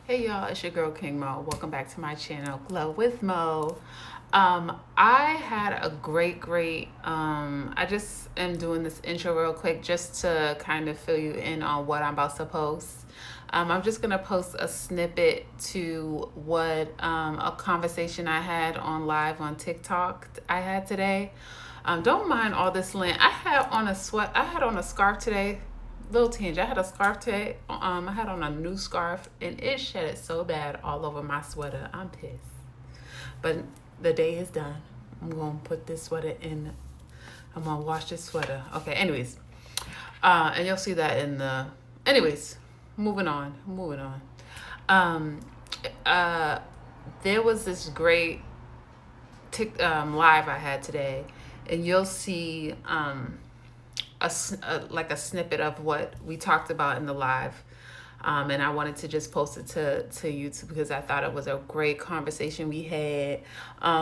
Hey y'all, it's your girl King Mo. Welcome back to my channel, Glow with Mo. I had a I just am doing this intro real quick just to kind of fill you in on what I'm about to post. I'm just gonna post a snippet to what a conversation I had on live on TikTok I had today. Don't mind all this lint. I had on a scarf today. Little tinge. I had a scarf today. I had on a new scarf, and it shedded so bad all over my sweater. I'm pissed, but the day is done. I'm gonna put this sweater in. I'm gonna wash this sweater. Okay. Anyways, and you'll see that in the. Anyways, moving on. Moving on. Um, uh, there was this great live I had today, and you'll see like a snippet of what we talked about in the live. And I wanted to just post it to YouTube because I thought it was a great conversation we had.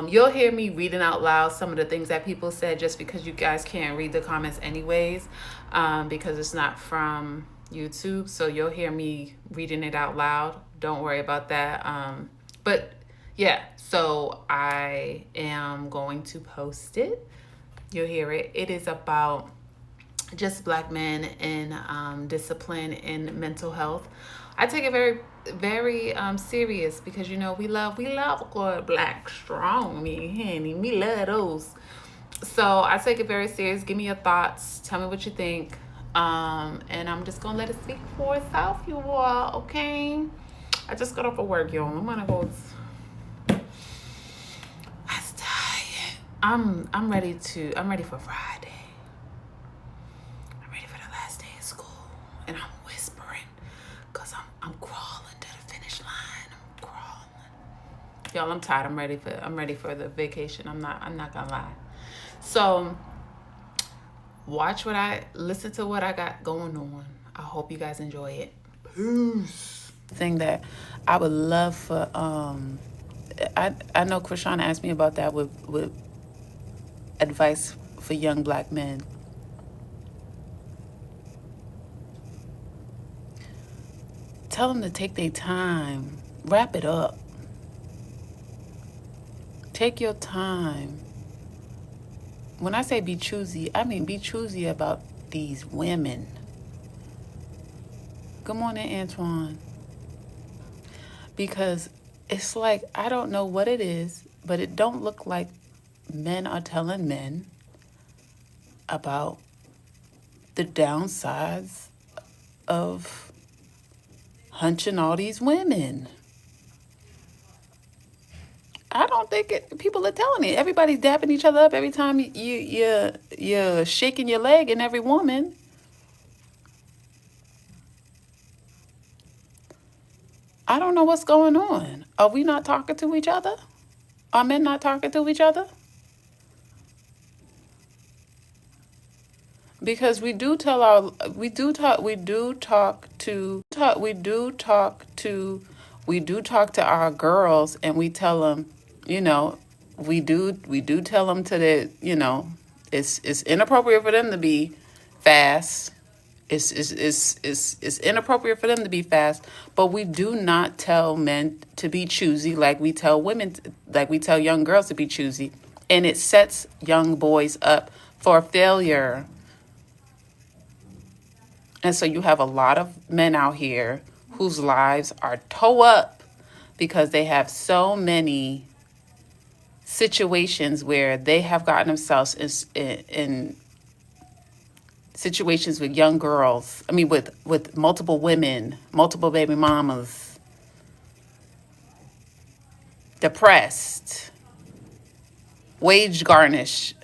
You'll hear me reading out loud some of the things that people said just because you guys can't read the comments anyways, because it's not from YouTube. So you'll hear me reading it out loud. Don't worry about that. But yeah, so I am going to post it. You'll hear it. It is about just black men and discipline and mental health. I take it very serious because we love good black strong men, honey. We love those. So I take it very serious. Give me your thoughts. Tell me what you think. And I'm just gonna let it speak for itself, you all. Okay. I just got off of work, y'all. I'm gonna go. I'm tired. I'm ready for Friday. I'm ready for the last day of school, and I'm whispering, cause I'm crawling to the finish line. I'm crawling, y'all. I'm tired. I'm ready for the vacation. I'm not gonna lie. So listen to what I got going on. I hope you guys enjoy it. Peace. Thing that I would love for I know Krishana asked me about that with advice for young black men. Tell them to take their time. Wrap it up. Take your time. When I say be choosy, I mean be choosy about these women. Good morning, Antoine. Because it's like, I don't know what it is, but it don't look like men are telling men about the downsides of hunching all these women. I don't think people are telling it. Everybody's dapping each other up every time you're shaking your leg in every woman. I don't know what's going on. Are we not talking to each other? Are men not talking to each other? Because we do talk to our girls, and we tell them, you know, we do tell them to the, it's inappropriate for them to be fast. It's inappropriate for them to be fast, but we do not tell men to be choosy like we tell women, like we tell young girls to be choosy, and it sets young boys up for failure. And so you have a lot of men out here whose lives are toe up because they have so many situations where they have gotten themselves in situations with young girls. I mean, with multiple women, multiple baby mamas, depressed, wages garnished.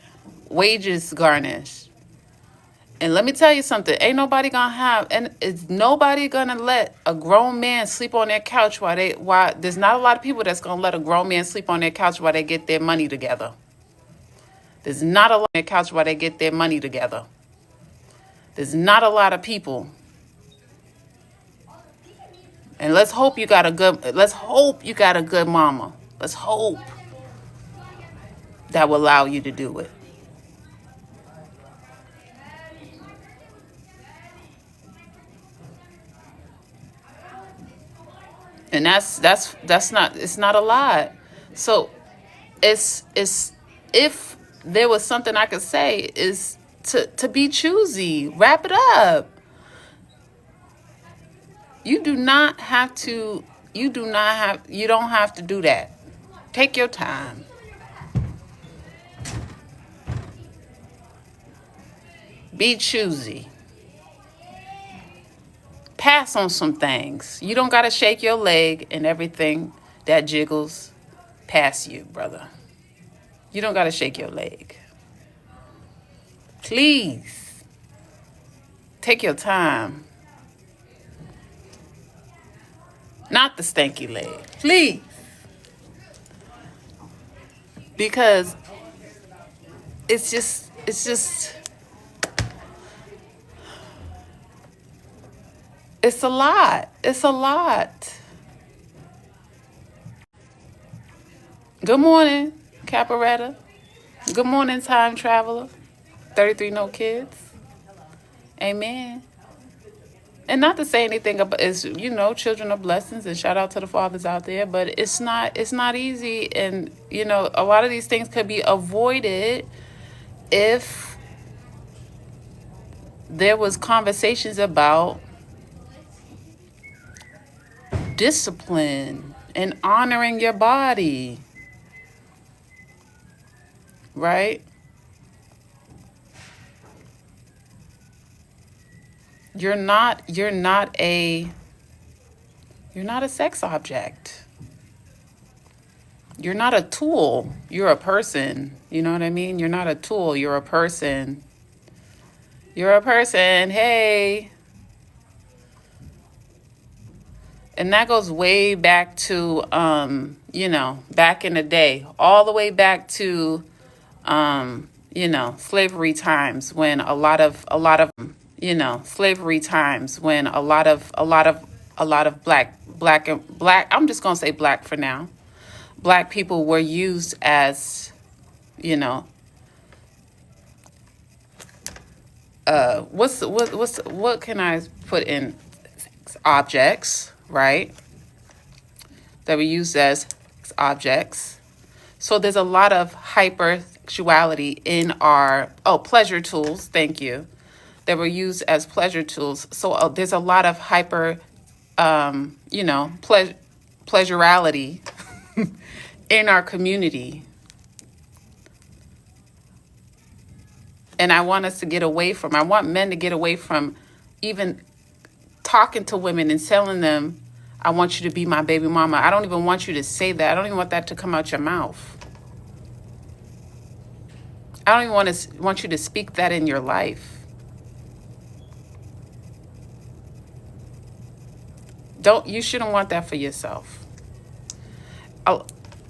And let me tell you something, ain't nobody gonna have, and it's nobody gonna let a grown man sleep on their couch while there's not a lot of people that's gonna let a grown man sleep on their couch while they get their money together. There's not a lot on their couch while they get their money together. There's not a lot of people. And let's hope you got a good mama. Let's hope that will allow you to do it. And that's not, it's not a lot. So it's if there was something I could say is to be choosy. Wrap it up. You do not have to, you don't have to do that. Take your time. Be choosy. Pass on some things. You don't got to shake your leg and everything that jiggles past you, brother. You don't got to shake your leg. Please take your time. Not the stanky leg. Please. Because it's just, it's a lot. It's a lot. Good morning, Caparetta. Good morning, time traveler. 33 no kids. Amen. And not to say anything about, is, children are blessings, and shout out to the fathers out there, but it's not easy. And a lot of these things could be avoided if there was conversations about discipline and honoring your body, right? You're not a sex object. You're not a tool. You're a person. You know what I mean? You're not a tool. You're a person. You're a person. Hey. And that goes way back to, back in the day, all the way back to, slavery times when a lot of slavery times when a lot of black, I'm just going to say black for now. Black people were used as, what can I put in? Objects, right? That were used as objects. So there's a lot of hypersexuality in our, pleasure tools, thank you, that were used as pleasure tools. So there's a lot of pleasurality in our community. And I want men to get away from even talking to women and telling them, I want you to be my baby mama. I don't even want you to say that. I don't even want that to come out your mouth. I don't even want you to speak that in your life. You shouldn't want that for yourself.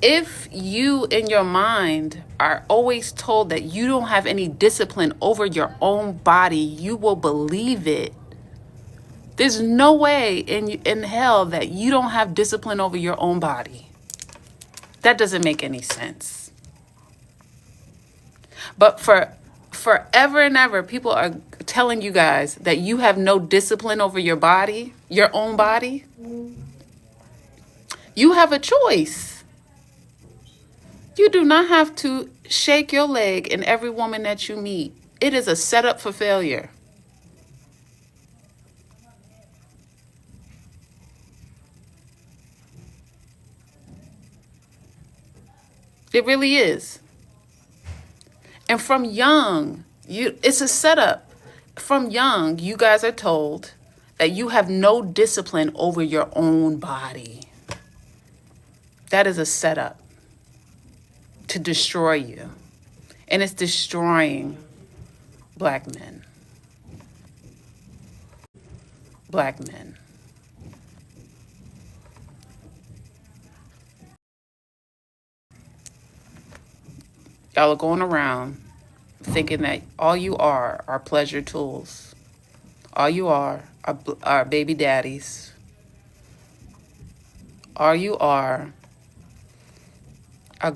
If you in your mind are always told that you don't have any discipline over your own body, you will believe it. There's no way in hell that you don't have discipline over your own body. That doesn't make any sense. But for forever and ever, people are telling you guys that you have no discipline over your body, your own body. You have a choice. You do not have to shake your leg in every woman that you meet. It is a setup for failure. It really is. And from young, it's a setup. From young, you guys are told that you have no discipline over your own body. That is a setup to destroy you. And it's destroying black men. Black men. Y'all are going around thinking that all you are pleasure tools. All you are baby daddies. All you are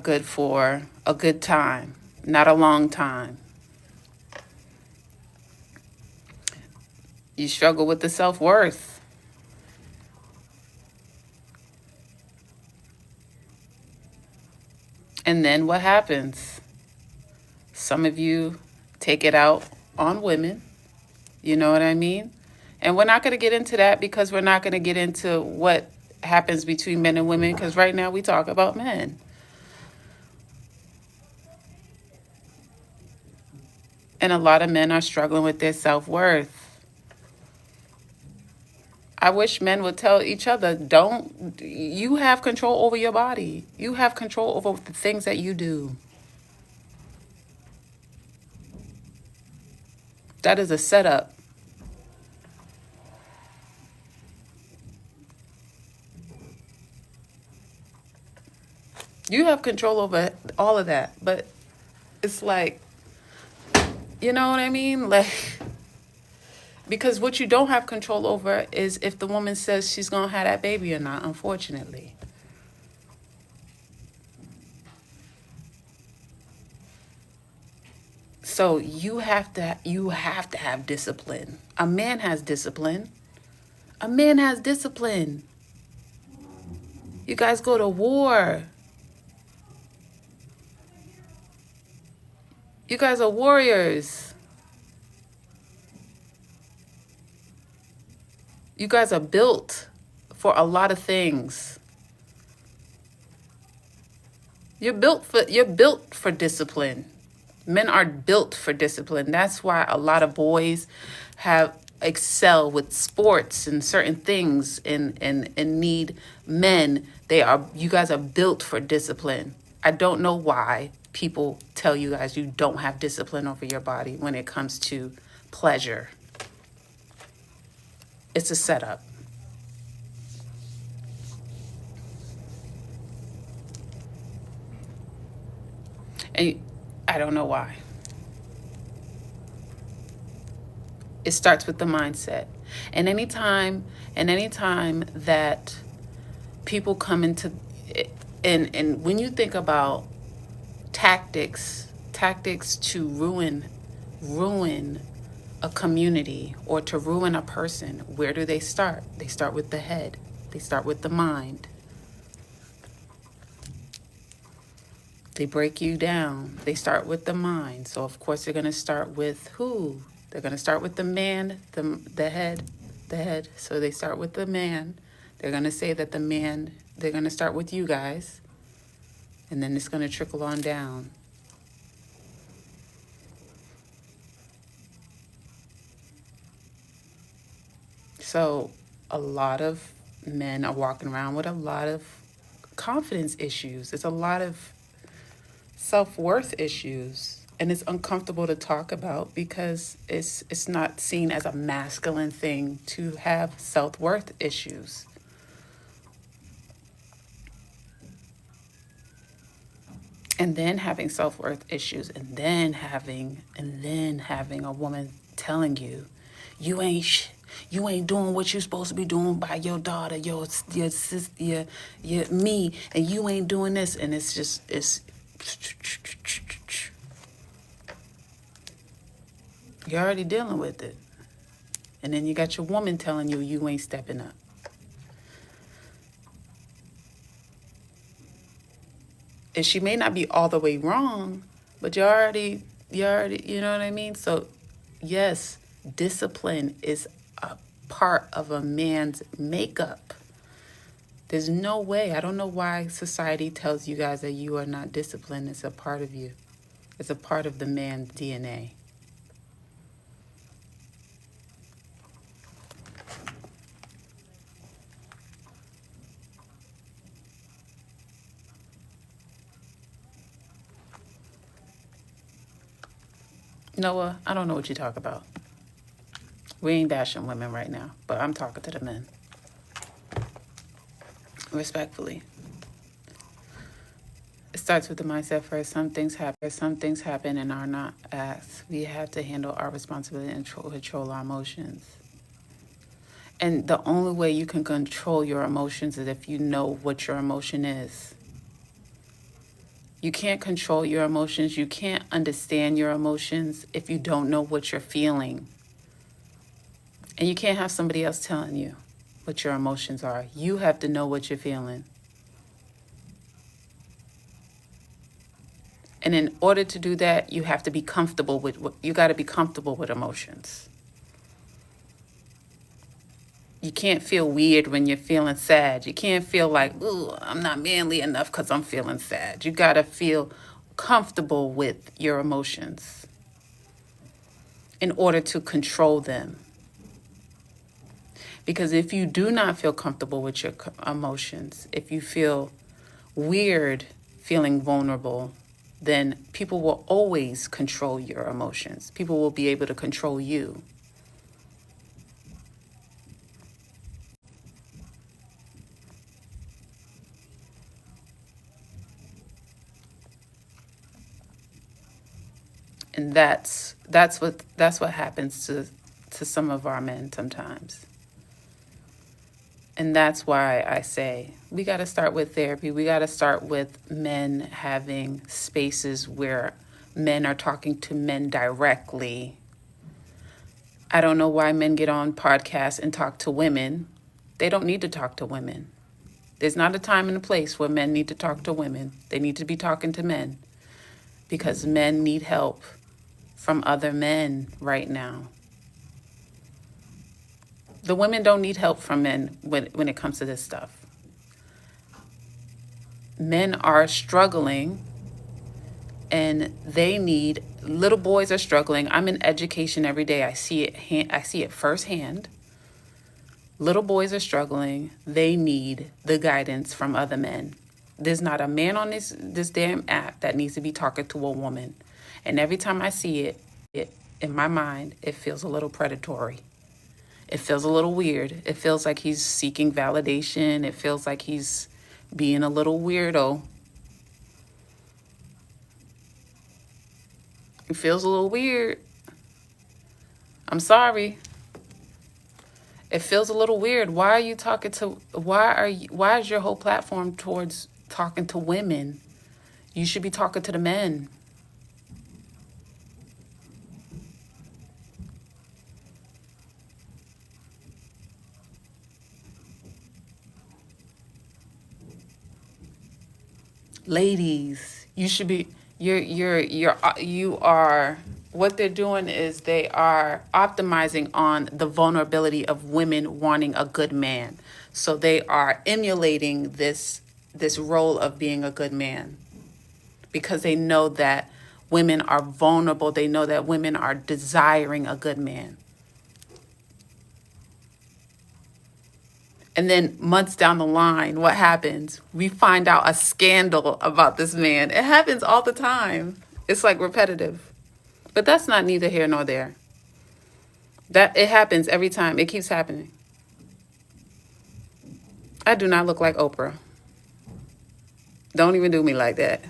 good for a good time, not a long time. You struggle with the self-worth. And then what happens? Some of you take it out on women. You know what I mean? And we're not going to get into that because we're not going to get into what happens between men and women, because right now we talk about men. And a lot of men are struggling with their self-worth. I wish men would tell each other, you have control over your body. You have control over the things that you do. That is a setup. You have control over all of that. But it's like, you know what I mean? Like, because what you don't have control over is if the woman says she's going to have that baby or not, unfortunately. So you have to have discipline. A man has discipline. A man has discipline. You guys go to war. You guys are warriors. You guys are built for a lot of things. You're built for discipline. Men are built for discipline. That's why a lot of boys have excel with sports and certain things and need men. You guys are built for discipline. I don't know why people tell you guys you don't have discipline over your body when it comes to pleasure. It's a setup. And I don't know why. It starts with the mindset. And anytime that people come into and when you think about tactics to ruin a community or to ruin a person, where do they start? They start with the head. They start with the mind. They break you down. They start with the mind. So of course they're going to start with who? They're going to start with the man, the head. So they start with the man. They're going to say that they're going to start with you guys. And then it's going to trickle on down. So a lot of men are walking around with a lot of confidence issues. It's a lot of self-worth issues. And it's uncomfortable to talk about because it's not seen as a masculine thing to have self-worth issues. And then having self-worth issues, and then having a woman telling you, you ain't doing what you're supposed to be doing by your daughter, your sister, your me, and you ain't doing this. And it's you're already dealing with it. And then you got your woman telling you you ain't stepping up. And she may not be all the way wrong, but you already, you know what I mean? So yes, discipline is a part of a man's makeup. There's no way. I don't know why society tells you guys that you are not disciplined. It's a part of you. It's a part of the man's DNA. Noah, I don't know what you talk about. We ain't bashing women right now, but I'm talking to the men. Respectfully. It starts with the mindset first. Some things happen and are not asked. We have to handle our responsibility and control our emotions. And the only way you can control your emotions is if you know what your emotion is. You can't control your emotions. You can't understand your emotions if you don't know what you're feeling. And you can't have somebody else telling you what your emotions are. You have to know what you're feeling. And in order to do that, you have to be comfortable with you got to be comfortable with emotions. You can't feel weird when you're feeling sad. You can't feel like, ooh, I'm not manly enough because I'm feeling sad. You got to feel comfortable with your emotions in order to control them. Because if you do not feel comfortable with your emotions, if you feel weird feeling vulnerable, then people will always control your emotions. People will be able to control you. And that's what happens to some of our men sometimes. And that's why I say we got to start with therapy. We got to start with men having spaces where men are talking to men directly. I don't know why men get on podcasts and talk to women. They don't need to talk to women. There's not a time and a place where men need to talk to women. They need to be talking to men because men need help from other men right now. The women don't need help from men when it comes to this stuff. Men are struggling and little boys are struggling. I'm in education every day. I see it firsthand. Little boys are struggling. They need the guidance from other men. There's not a man on this damn app that needs to be talking to a woman. And every time I see it in my mind, it feels a little predatory. It feels a little weird. It feels like he's seeking validation. It feels like he's being a little weirdo. It feels a little weird. I'm sorry. It feels a little weird. Why is your whole platform towards talking to women? You should be talking to the men. Ladies, you are, what they're doing is they are optimizing on the vulnerability of women wanting a good man. So they are emulating this role of being a good man because they know that women are vulnerable. They know that women are desiring a good man. And then months down the line, what happens? We find out a scandal about this man. It happens all the time. It's like repetitive. But that's not neither here nor there. That it happens every time. It keeps happening. I do not look like Oprah. Don't even do me like that.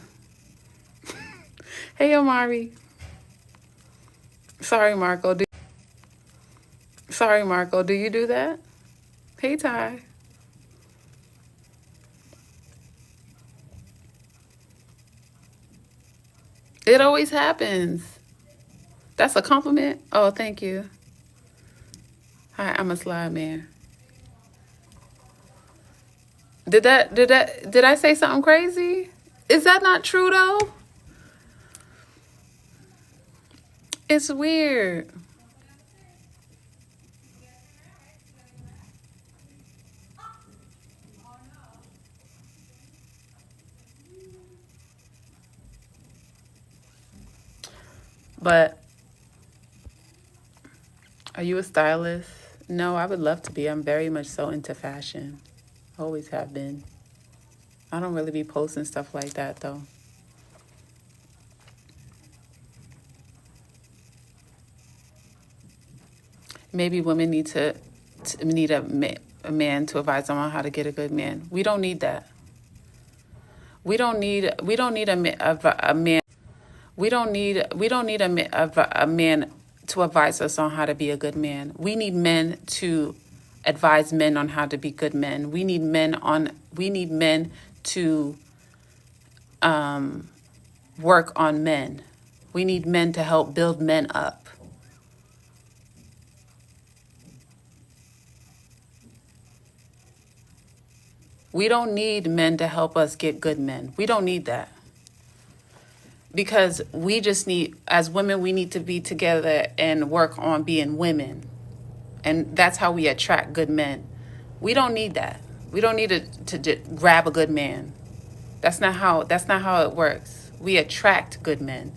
Hey, Omari. Sorry, Marco. Do you do that? Hey, Ty. It always happens. That's a compliment? Oh, thank you. Hi, I'm a slide man. Did I say something crazy? Is that not true though? It's weird. But are you a stylist? No, I would love to be. I'm very much so into fashion. Always have been. I don't really be posting stuff like that though. Maybe women need a man to advise them on how to get a good man. We don't need that. We don't need a man. We don't need a man to advise us on how to be a good man. We need men to advise men on how to be good men. We need men to work on men. We need men to help build men up. We don't need men to help us get good men. We don't need that. because we just need, as women, we need to be together and work on being women. And that's how we attract good men. We don't need that. We don't need to grab a good man. That's not how it works. We attract good men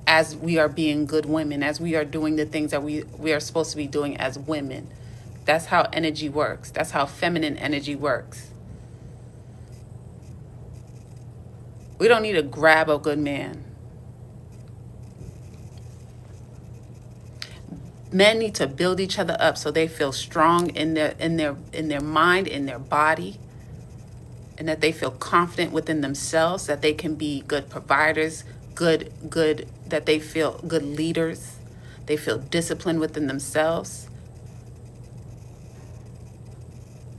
as we are being good women, as we are doing the things that we are supposed to be doing as women. That's how energy works. That's how feminine energy works. We don't need to grab a good man. Men need to build each other up so they feel strong in their mind, in their body, and that they feel confident within themselves, that they can be good providers, that they feel good leaders. They feel disciplined within themselves.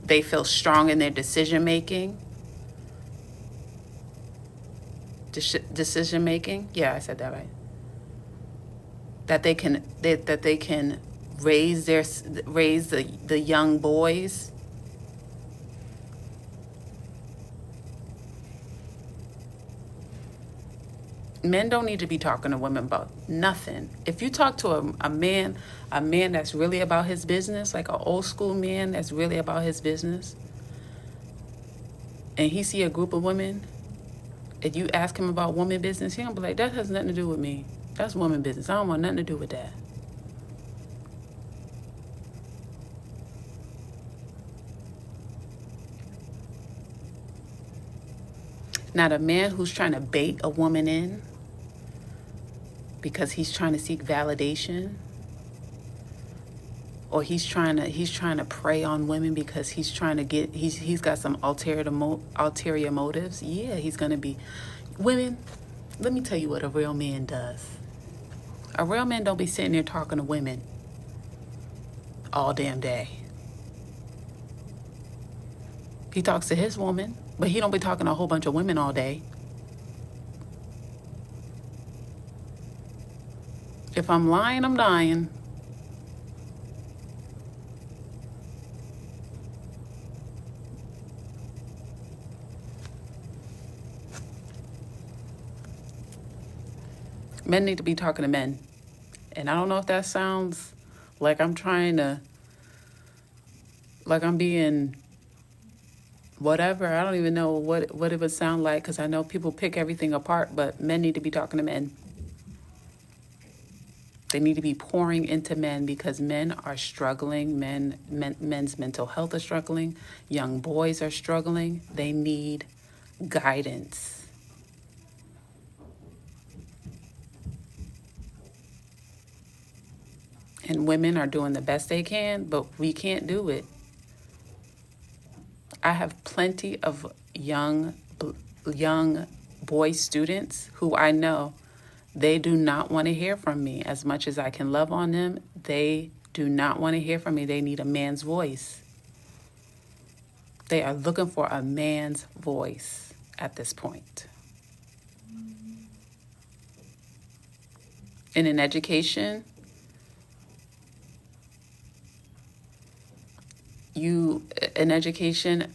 They feel strong in their decision making. Decision making? Yeah, I said that right. That they can raise the young boys. Men don't need to be talking to women about nothing. If you talk to a man that's really about his business, like an old school man that's really about his business, and he see a group of women, and you ask him about woman business, he gonna be like, that has nothing to do with me. That's woman business. I don't want nothing to do with that. Not a man who's trying to bait a woman in because he's trying to seek validation, or he's trying to prey on women because he's got some ulterior motives. Yeah, he's gonna be. Women, let me tell you what a real man does. A real man don't be sitting there talking to women all damn day. He talks to his woman, but he don't be talking to a whole bunch of women all day. If I'm lying, I'm dying. Men need to be talking to men. And I don't know if that sounds like I'm being whatever. I don't even know what it would sound like, because I know people pick everything apart, but men need to be talking to men. They need to be pouring into men, because men are struggling. Men's mental health is struggling. Young boys are struggling. They need guidance. And women are doing the best they can, but we can't do it. I have plenty of young boy students who I know they do not want to hear from me. As much as I can love on them, they do not want to hear from me. They need a man's voice. They are looking for a man's voice at this point. And in education,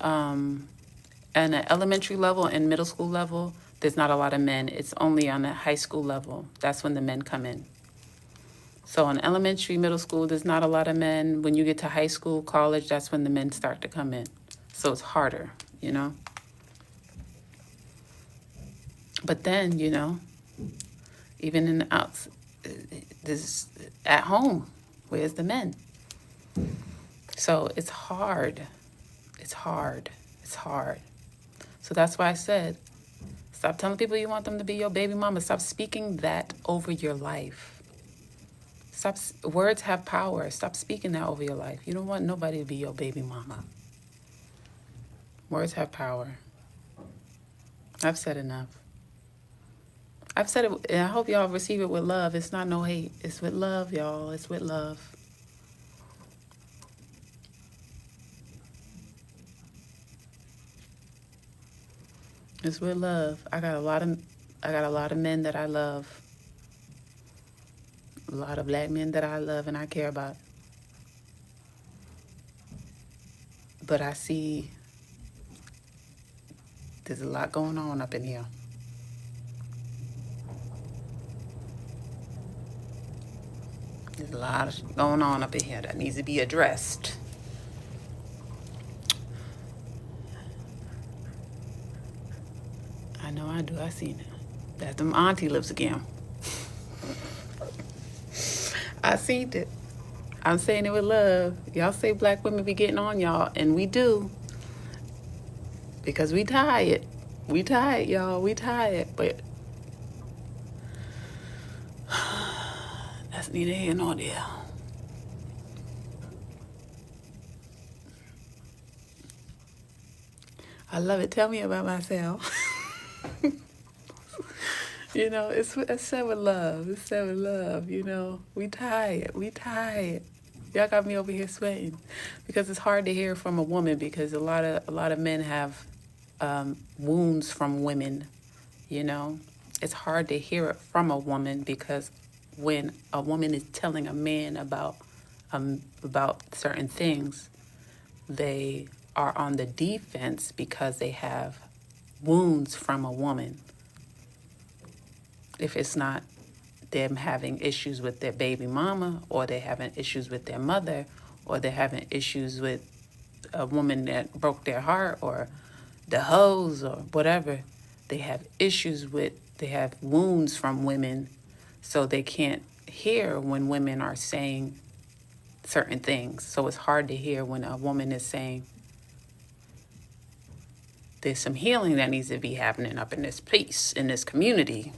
an elementary level and middle school level, there's not a lot of men. It's only on the high school level. That's when the men come in. So in elementary, middle school, there's not a lot of men. When you get to high school, college, that's when the men start to come in. So it's harder, But then, even in the outs, this at home, where's the men? So it's hard. It's hard. So that's why I said, stop telling people you want them to be your baby mama. Stop speaking that over your life. Words have power. Stop speaking that over your life. You don't want nobody to be your baby mama. Words have power. I've said enough. I've said it, and I hope y'all receive it with love. It's not no hate. It's with love, y'all. It's with love. It's with love. I got a lot of men that I love. A lot of black men that I love and I care about. But I see there's a lot going on up in here. A lot going on up in here that needs to be addressed. I know I do. I seen it. That's them auntie lips again. I seen it. I'm saying it with love. Y'all say black women be getting on y'all, and we do. Because we tired. We tired, y'all. We tired. But that's neither here nor there. I love it. Tell me about myself. You know, it's said with love. It's said with love, you know. We tired. We tired. Y'all got me over here sweating. Because it's hard to hear from a woman because a lot of men have wounds from women, you know. It's hard to hear it from a woman because when a woman is telling a man about certain things, they are on the defense because they have wounds from a woman. If it's not them having issues with their baby mama, or they're having issues with their mother, or they're having issues with a woman that broke their heart, or the hoes, or whatever, they have wounds from women, so they can't hear when women are saying certain things. So it's hard to hear when a woman is saying, there's some healing that needs to be happening up in this place, in this community.